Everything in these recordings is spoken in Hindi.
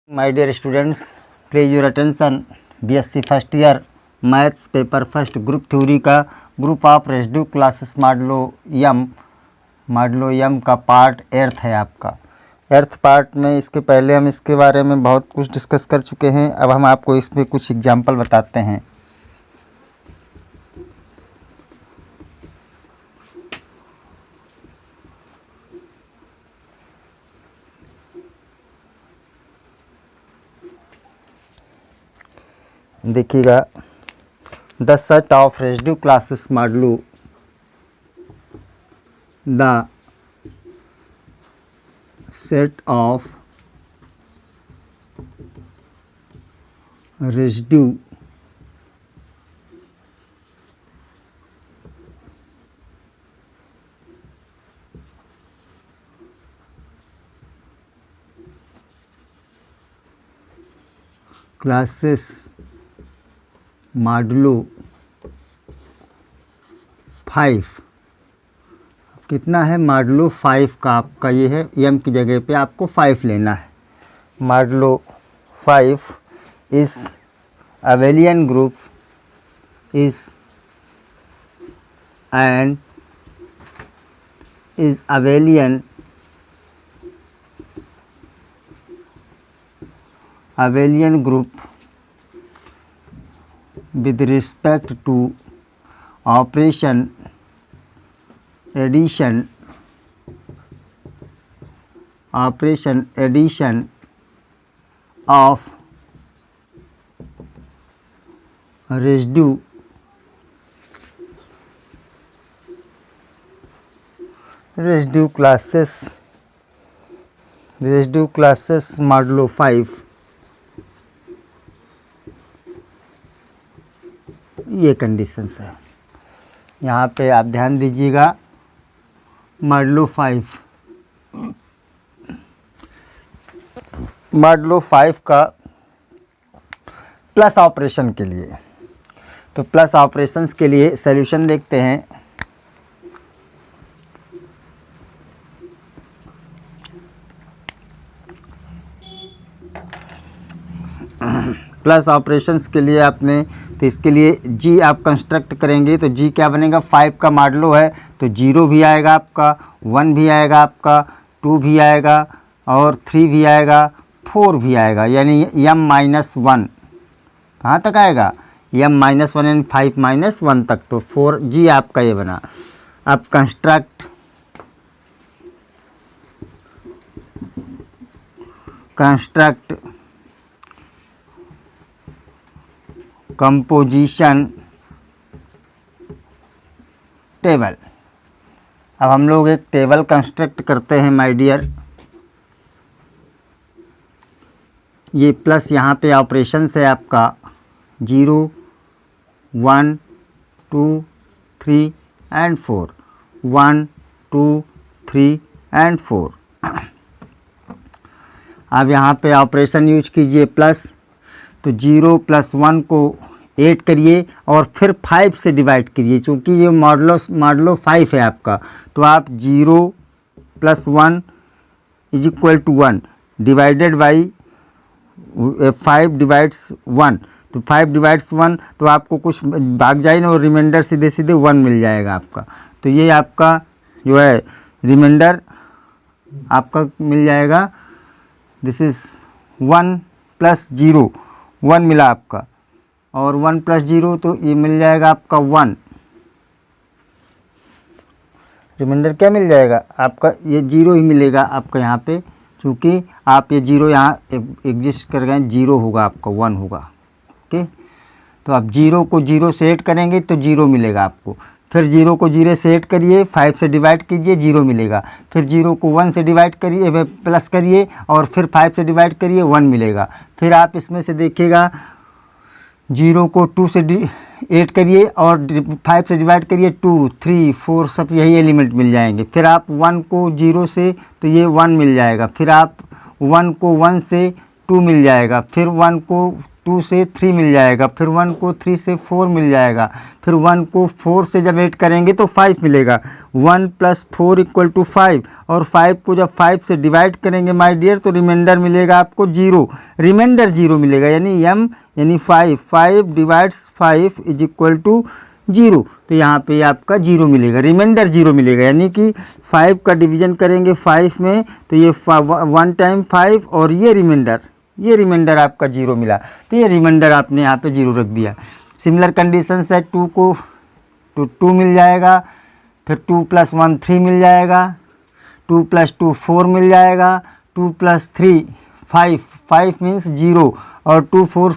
My dear students, please your attention. BSc first year maths paper first group theory का group of residue classes modulo m का पार्ट एर्थ है आपका। एर्थ पार्ट में इसके पहले हम इसके बारे में बहुत कुछ डिस्कस कर चुके हैं। अब हम आपको इसमें कुछ एग्जाम्पल बताते हैं। देखिएगा, the set of residue classes modulo the set of residue classes modulo 5 कितना है? मॉडलो 5 का आपका ये है, एम की जगह पे आपको 5 लेना है। मॉडलो 5 इस abelian group is abelian group with respect to operation addition of residue classes modulo 5। ये कंडीशंस है, यहाँ पे आप ध्यान दीजिएगा। मॉडलो 5 का प्लस ऑपरेशन के लिए, तो प्लस ऑपरेशंस के लिए सॉल्यूशन देखते हैं। प्लस ऑपरेशंस के लिए आपने, तो इसके लिए जी आप कंस्ट्रक्ट करेंगे तो जी क्या बनेगा? 5 का मॉडलो है तो 0 भी आएगा आपका, 1 भी आएगा आपका, 2 भी आएगा और 3 भी आएगा, 4 भी आएगा, यानी m-1 कहाँ तक आएगा? m-1 यानी 5-1 तक, तो 4 जी आपका ये बना। अब कंस्ट्रक्ट कंपोजिशन टेबल। अब हम लोग एक टेबल कंस्ट्रक्ट करते हैं माय डियर। ये प्लस यहाँ पे ऑपरेशंस है आपका 0, 1, 2, 3 एंड 4, 1, 2, 3 एंड 4। अब यहाँ पे ऑपरेशन यूज कीजिए प्लस, तो 0 + 1 को 8 करिए और फिर 5 से डिवाइड करिए, क्योंकि ये मॉडलो 5 है आपका। तो आप 0 + 1 = 1 डिवाइडेड बाई 5 डिवाइड्स 1, तो 5 डिवाइड्स 1 तो आपको कुछ भाग जाए ना, और रिमाइंडर सीधे 1 मिल जाएगा आपका। तो ये आपका जो है रिमाइंडर आपका मिल जाएगा। दिस इज़ 1 + 0, 1 मिला आपका, और 1 + 0 तो ये मिल जाएगा आपका 1। रिमाइंडर क्या मिल जाएगा आपका? ये 0 ही मिलेगा आपका यहाँ पे, क्योंकि आप ये 0 यहाँ एग्जिस्ट कर गए, 0 होगा आपका, 1 होगा। ओके, तो आप 0 को 0 से ऐड करेंगे तो 0 मिलेगा आपको, फिर 0 को 0 से ऐड करिए, 5 से डिवाइड कीजिए, 0 मिलेगा, फिर 0 को 1 से डिवाइड करिए, प्लस करिए, और फिर 5 से डिवाइड करिए, 1 मिलेगा। फिर आप इसमें से देखिएगा 0 को 2 से ऐड करिए और 5 से डिवाइड करिए, 2, 3, 4 सब यही एलिमेंट मिल जाएंगे। फिर आप 1 को 0 से, तो ये 1 मिल जाएगा, फिर आप 1 को 1 से 2 मिल जाएगा, फिर 1 को 2 से 3 मिल जाएगा, फिर 1 को 3 से 4 मिल जाएगा, फिर 1 को 4 से जब ऐड करेंगे तो 5 मिलेगा। 1 + 4 = 5, और 5 को जब 5 से डिवाइड करेंगे माय डियर तो रिमाइंडर मिलेगा आपको 0, रिमाइंडर 0 मिलेगा, यानी m यानी 5 डिवाइड्स 5 = 0। तो यहाँ पे आपका 0 मिलेगा, रिमाइंडर 0 मिलेगा, यानी कि 5 का डिवीजन करेंगे 5 में तो ये 1 टाइम 5 और ये रिमाइंडर आपका 0 मिला, तो ये रिमाइंडर आपने यहाँ पे 0 रख दिया। सिमिलर कंडीशन से 2 को तो 2 मिल जाएगा, फिर 2 + 1 3 मिल जाएगा, 2 + 2 4 मिल जाएगा, 2 + 3 5 मीन्स 0, और 2 4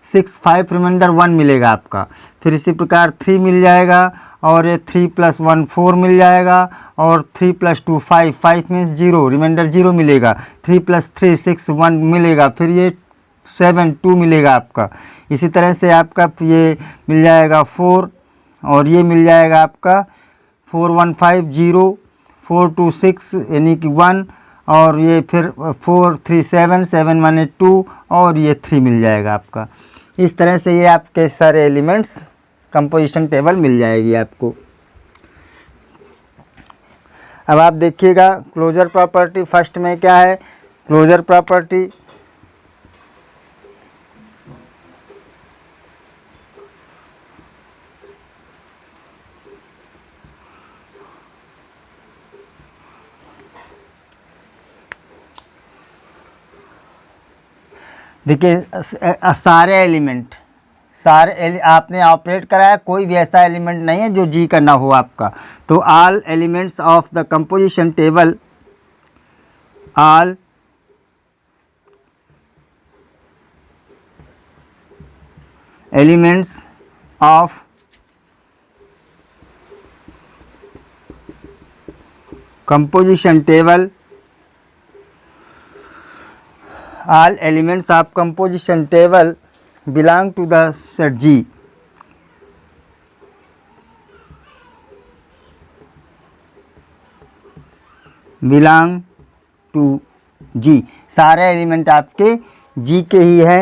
6 5 रिमाइंडर 1 मिलेगा आपका। फिर इसी प्रकार 3 मिल जाएगा, और ये 3 + 1 4 मिल जाएगा, और 3 + 2 5 मीन्स 0, रिमाइंडर 0 मिलेगा। 3 + 3 6 1 मिलेगा, फिर ये 7 2 मिलेगा आपका। इसी तरह से आपका ये मिल जाएगा 4, और ये मिल जाएगा आपका 4 1 5 0, 4 2 6 यानी कि 1, और ये फिर 4 3 7 7 1 8 2, और ये 3 मिल जाएगा आपका। इस तरह से ये आपके सारे एलिमेंट्स कंपोजिशन टेबल मिल जाएगी आपको। अब आप देखिएगा क्लोजर प्रॉपर्टी फर्स्ट में क्या है। क्लोजर प्रॉपर्टी देखिए, सारे एलिमेंट आपने ऑपरेट कराया, कोई भी ऐसा एलिमेंट नहीं है जो जी का ना हो आपका। तो all elements of the composition table, all elements of composition table, all elements of composition table belong to the set G. belong to G, सारे एलिमेंट आपके G के ही है।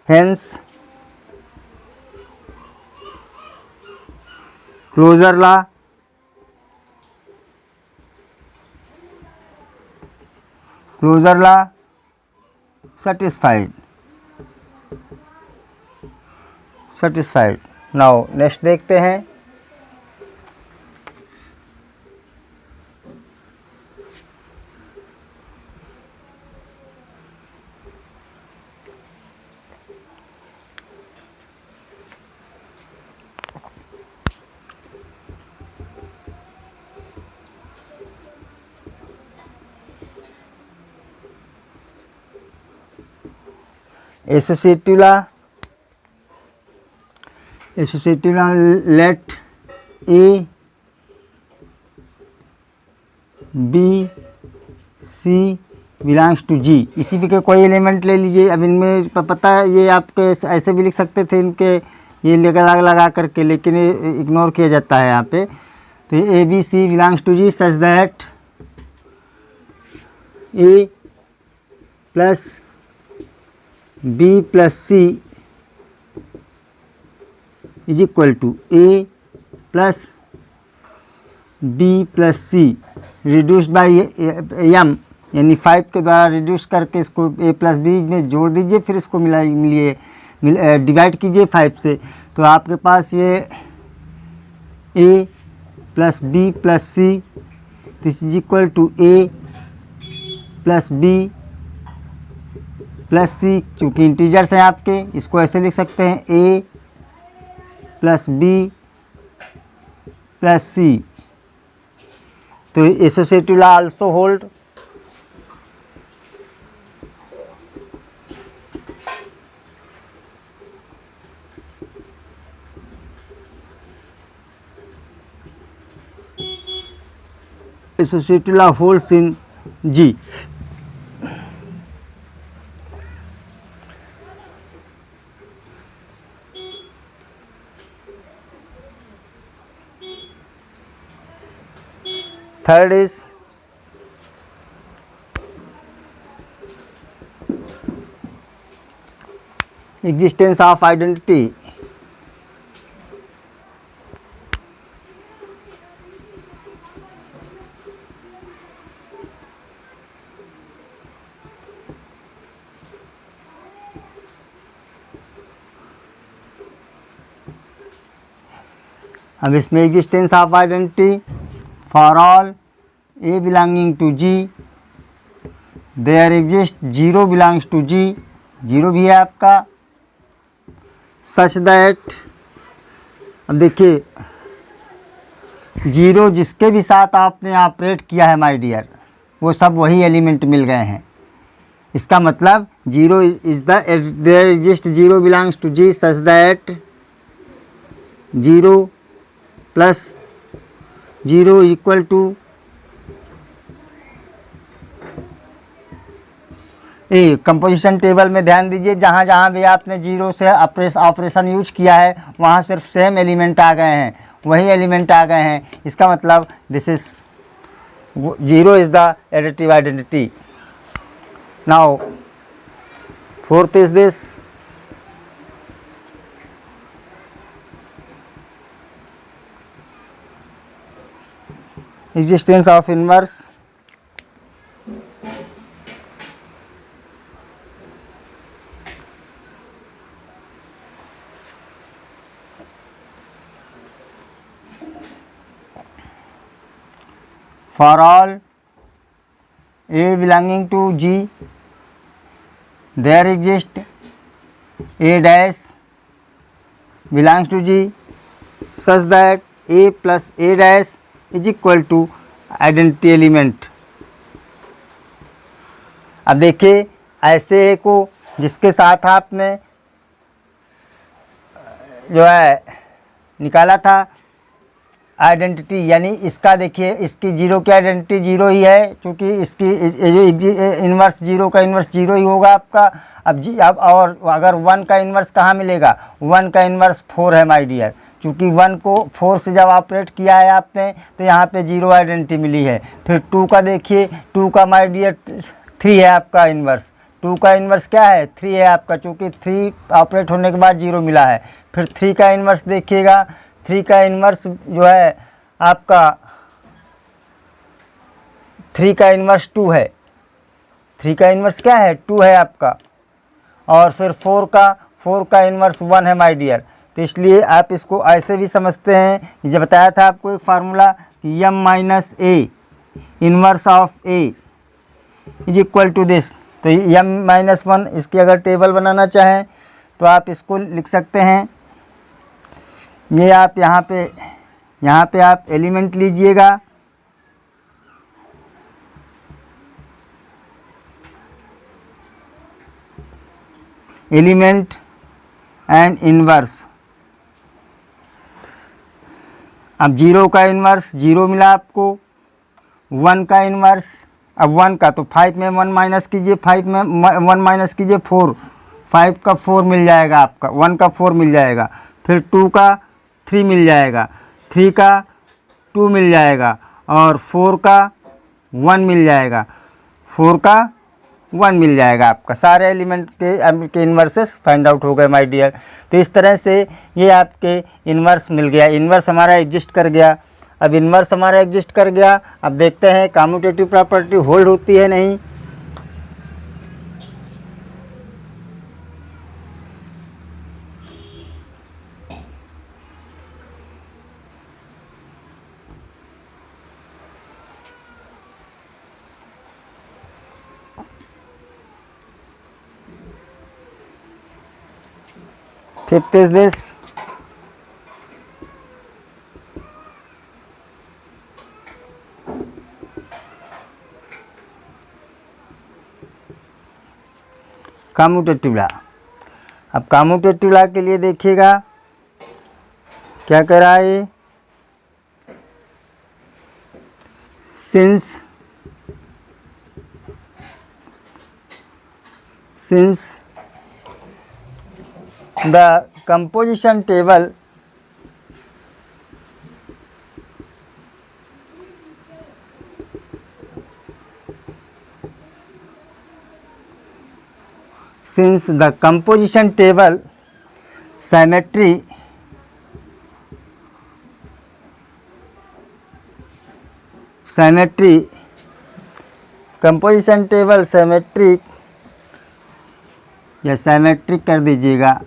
hence closure law satisfied। Now next देखते हैं। associative law, let A B C belongs to G. इसी पे के कोई एलिमेंट ले लीजिए। अब इनमें पता है ये आपके ऐसे भी लिख सकते थे, इनके ये लगा करके, लेकिन इग्नोर किया जाता है यहाँ पे। तो ये A B C belongs to G such that A plus B plus C is equal to A plus B plus C reduced by M, यानी 5 के द्वारा रिड्यूस करके इसको a प्लस बी में जोड़ दीजिए, फिर इसको डिवाइड कीजिए 5 से। तो आपके पास ये a plus B plus C this is equal to a plus B plus C. चूँकि इंटीजर्स हैं आपके, इसको ऐसे लिख सकते हैं a प्लस बी प्लस सी। तो associative law also hold. Associative law holds in G. Third is existence of identity. अब इसमें existence of identity for all A belonging to G there exist zero belongs to G, zero भी है आपका, सच दैट, अब देखिए जीरो जिसके भी साथ आपने ऑपरेट किया है माय डियर, वो सब वही एलिमेंट मिल गए हैं। इसका मतलब zero is the there exist zero belongs to G such that zero plus zero equal to A. Composition table में ध्यान दीजिए, जहाँ जहाँ भी आपने जीरो से ऑपरेशन यूज किया है वहाँ सिर्फ सेम एलिमेंट आ गए हैं, वही एलिमेंट आ गए हैं। इसका मतलब this is zero is the additive identity. Now fourth is this existence of inverse. For all A belonging to G, there exists A dash belongs to G such that A plus A dash is equal to identity element. अब देखिए ऐसे ए को जिसके साथ आपने जो है निकाला था आइडेंटिटी, यानी इसका देखिए इसकी जीरो की आइडेंटिटी जीरो ही है, क्योंकि इसकी इन्वर्स जीरो का इन्वर्स जीरो ही होगा आपका। अब और अगर वन का इन्वर्स कहाँ मिलेगा, वन का इन्वर्स फोर है माय डियर, क्योंकि वन को फोर से जब ऑपरेट किया है आपने तो यहाँ पे जीरो आइडेंटिटी मिली है। फिर टू का देखिए, टू का माय डियर थ्री है आपका इन्वर्स, टू का इन्वर्स क्या है, थ्री है आपका, क्योंकि थ्री ऑपरेट होने के बाद जीरो मिला है। फिर थ्री का इन्वर्स देखिएगा, थ्री का इन्वर्स जो है आपका, थ्री का इन्वर्स टू है, थ्री का इन्वर्स क्या है, टू है आपका। और फिर फोर का इन्वर्स वन है माय डियर। तो इसलिए आप इसको ऐसे भी समझते हैं कि जब बताया था आपको एक फार्मूला कि m minus A inverse of A is equal to this. तो m माइनस वन, इसकी अगर टेबल बनाना चाहें तो आप इसको लिख सकते हैं। ये आप यहाँ पे आप एलिमेंट लीजिएगा, एलिमेंट एंड इन्वर्स। अब जीरो का इन्वर्स जीरो मिला आपको, वन का इन्वर्स, अब वन का तो फाइव में वन माइनस कीजिए, फाइव में वन माइनस कीजिए फोर, फाइव का फोर मिल जाएगा आपका, वन का फोर मिल जाएगा। फिर टू का थ्री मिल जाएगा, थ्री का टू मिल जाएगा, और फोर का वन मिल जाएगा, फोर का वन मिल जाएगा आपका। सारे एलिमेंट के इन्वर्सेस फाइंड आउट हो गए माय डियर। तो इस तरह से ये आपके इन्वर्स मिल गया, इन्वर्स हमारा एग्जिस्ट कर गया। अब इन्वर्स हमारा एग्जिस्ट कर गया, अब देखते हैं कम्यूटेटिव प्रॉपर्टी होल्ड होती है नहीं। Fifth is this, commutative law. अब कम्यूटेटिव लॉ के लिए देखिएगा क्या कह रहा है ये, since the composition table since the composition table symmetry composition table symmetric या सिमेट्रिक कर दीजिएगा,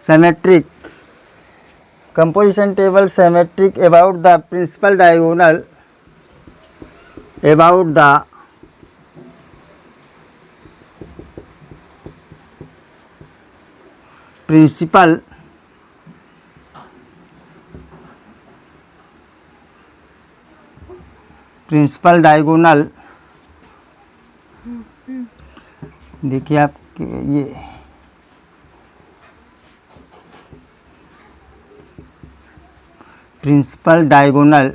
symmetric composition table symmetric about the principal diagonal, about the principal diagonal. देखिए आप ये प्रिंसिपल डायगोनल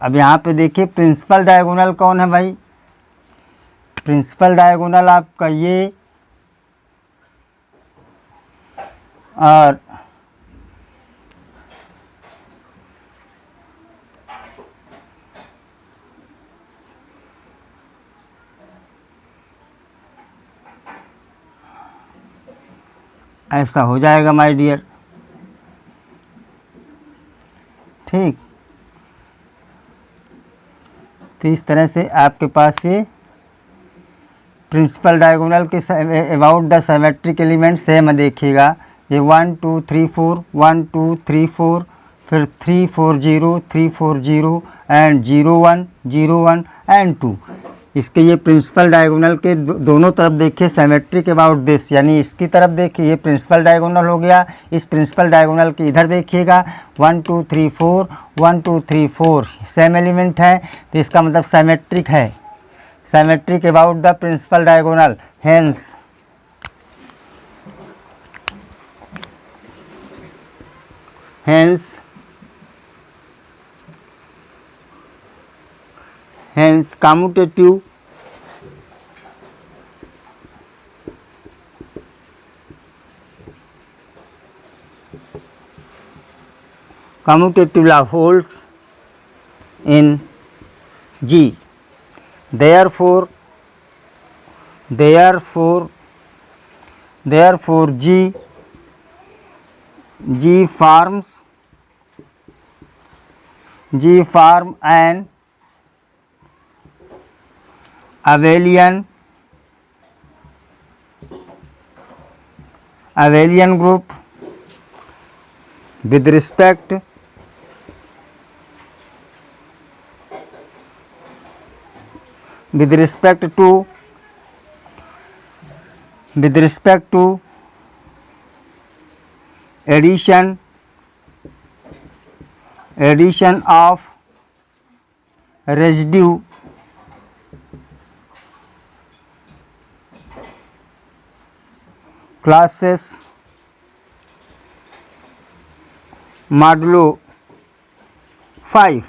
अब यहाँ पे देखिए प्रिंसिपल डायगोनल कौन है भाई, प्रिंसिपल डायगोनल आपका ये और ऐसा हो जाएगा माय डियर, ठीक। तो इस तरह से आपके पास ये प्रिंसिपल डायगोनल के about the symmetric element same देखिएगा, ये 1 2 3 4 1 2 3 4, फिर 3 4 0 3 4 0 एंड 0 1 0 1 एंड 2। इसके ये प्रिंसिपल डायगोनल के दोनों तरफ देखिए सिमेट्रिक अबाउट दिस, यानी इसकी तरफ देखिए ये प्रिंसिपल डायगोनल हो गया, इस प्रिंसिपल डायगोनल के इधर देखिएगा 1 2 3 4 1 2 3 4 सेम एलिमेंट है, तो इसका मतलब सिमेट्रिक है, symmetric about the principal diagonal. hence commutative law holds in G, therefore G forms an abelian group with respect to addition of residue classes modulo 5।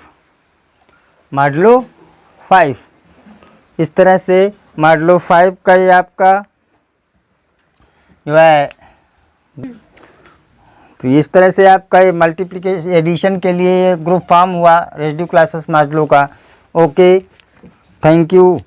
इस तरह से मॉडुलो 5 का ये आपका जो है, तो इस तरह से आपका ये मल्टीप्लिकेशन एडिशन के लिए ये ग्रुप फॉर्म हुआ रेसिड्यू क्लासेस मॉडुलो का। Okay, thank you.